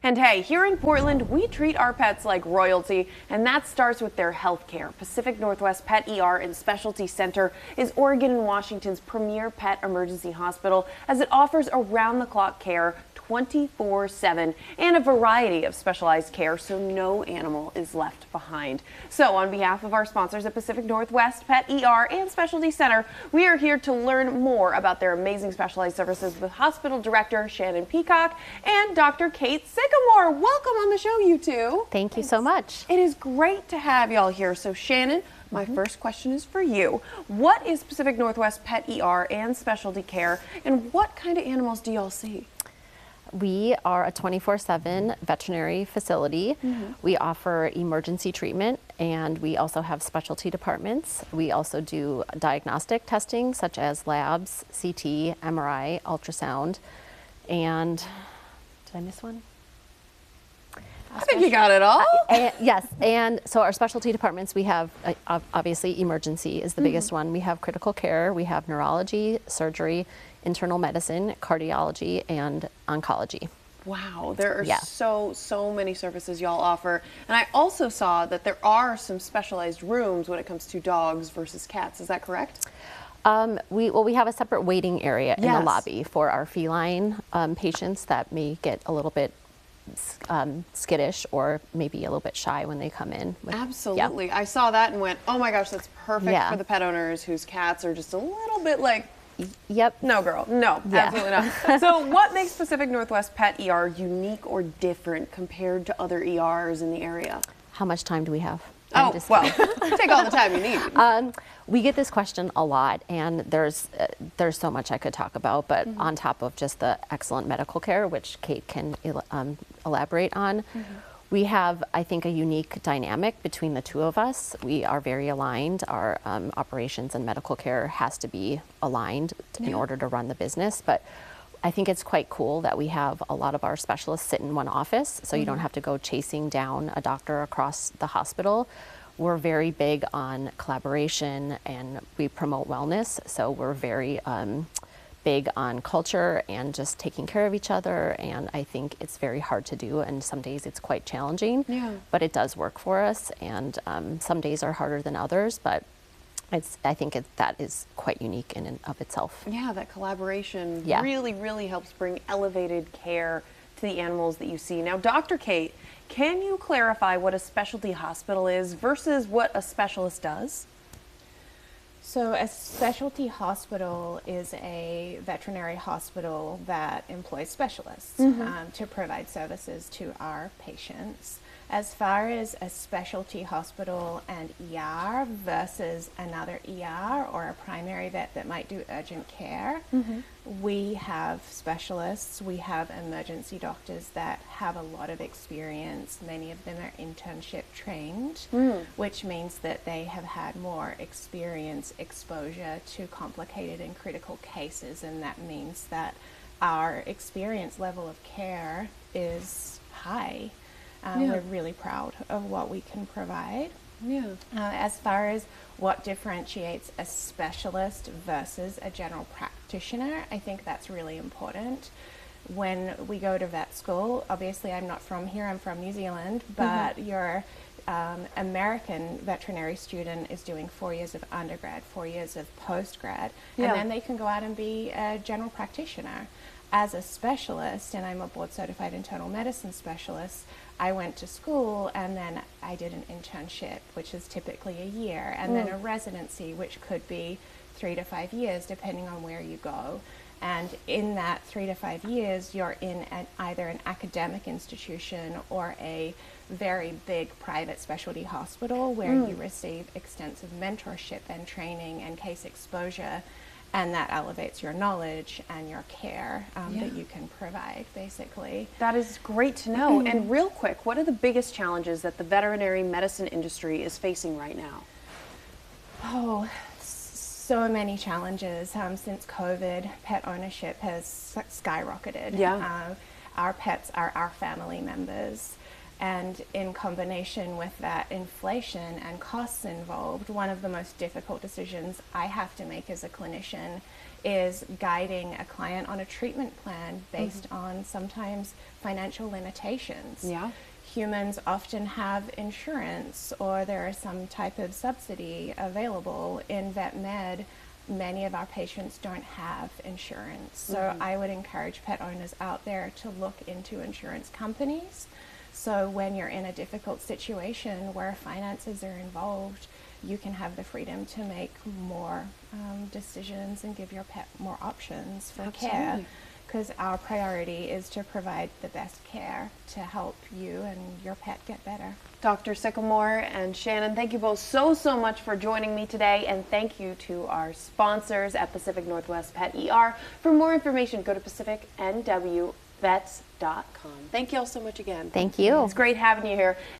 And hey, here in Portland, we treat our pets like royalty, and that starts with their health care. Pacific Northwest Pet ER and Specialty Center is Oregon and Washington's premier pet emergency hospital, as it offers around-the-clock care 24/7 and a variety of specialized care, so no animal is left behind. So on behalf of our sponsors at Pacific Northwest Pet ER and Specialty Center, we are here to learn more about their amazing specialized services with Hospital Director Shannon Peacock and Dr. Kate Sycamore. Welcome on the show, you two. Thank you so much. It is great to have y'all here. So Shannon, my first question is for you. What is Pacific Northwest Pet ER and Specialty Care, and what kind of animals do y'all see? We are a 24/7 veterinary facility. We offer emergency treatment, and we also have specialty departments. We also do diagnostic testing such as labs, CT, MRI, ultrasound, and did I miss one? I think you got it all. Yes, and so our specialty departments, we have obviously emergency is the biggest one. We have critical care, we have neurology, surgery, internal medicine, cardiology, and oncology. Wow, there are so many services y'all offer. And I also saw that there are some specialized rooms when it comes to dogs versus cats. Is that correct? We have a separate waiting area in the Yes. lobby for our feline patients that may get a little bit skittish or maybe a little bit shy when they come in. Absolutely. Yeah. I saw that and went, oh my gosh, that's perfect for the pet owners whose cats are just a little bit like, no girl, no, absolutely not. So what makes Pacific Northwest Pet ER unique or different compared to other ERs in the area? How much time do we have? Oh, well, take all the time you need. We get this question a lot, and there's so much I could talk about, but on top of just the excellent medical care, which Kate can elaborate on, we have, I think, a unique dynamic between the two of us. We are very aligned. Our operations and medical care has to be aligned in order to run the business, but I think it's quite cool that we have a lot of our specialists sit in one office, so you don't have to go chasing down a doctor across the hospital. We're very big on collaboration, and we promote wellness, so we're very big on culture and just taking care of each other, and I think it's very hard to do, and some days it's quite challenging, but it does work for us, and some days are harder than others, but I think that is quite unique in and of itself. Yeah, that collaboration really helps bring elevated care to the animals that you see. Now, Dr. Kate, can you clarify what a specialty hospital is versus what a specialist does? So a specialty hospital is a veterinary hospital that employs specialists to provide services to our patients. As far as a specialty hospital and ER versus another ER or a primary vet that might do urgent care, we have specialists, we have emergency doctors that have a lot of experience. Many of them are internship trained, which means that they have had more experience, exposure to complicated and critical cases, and that means that our experience level of care is high. We're really proud of what we can provide. As far as what differentiates a specialist versus a general practitioner, I think that's really important. When we go to vet school, obviously I'm not from here, I'm from New Zealand, but your American veterinary student is doing 4 years of undergrad, 4 years of postgrad, and then they can go out and be a general practitioner. As a specialist, and I'm a board certified internal medicine specialist, I went to school and then I did an internship, which is typically a year, and then a residency, which could be 3 to 5 years, depending on where you go. And in that 3 to 5 years, you're in either an academic institution or a very big private specialty hospital where you receive extensive mentorship and training and case exposure, and that elevates your knowledge and your care that you can provide, basically. That is great to know. And real quick, what are the biggest challenges that the veterinary medicine industry is facing right now? Oh, so many challenges. Since COVID, pet ownership has skyrocketed. Our pets are our family members. And in combination with that inflation and costs involved, one of the most difficult decisions I have to make as a clinician is guiding a client on a treatment plan based on sometimes financial limitations. Yeah. Humans often have insurance, or there is some type of subsidy available. In vet med, many of our patients don't have insurance. So I would encourage pet owners out there to look into insurance companies. So when you're in a difficult situation where finances are involved, you can have the freedom to make more decisions and give your pet more options for care. Absolutely. Because our priority is to provide the best care to help you and your pet get better. Dr. Sycamore and Shannon, thank you both so much for joining me today, and thank you to our sponsors at Pacific Northwest Pet ER. For more information, go to pacificnwvets.com. Thank you all so much again. Thank you. It's great having you here.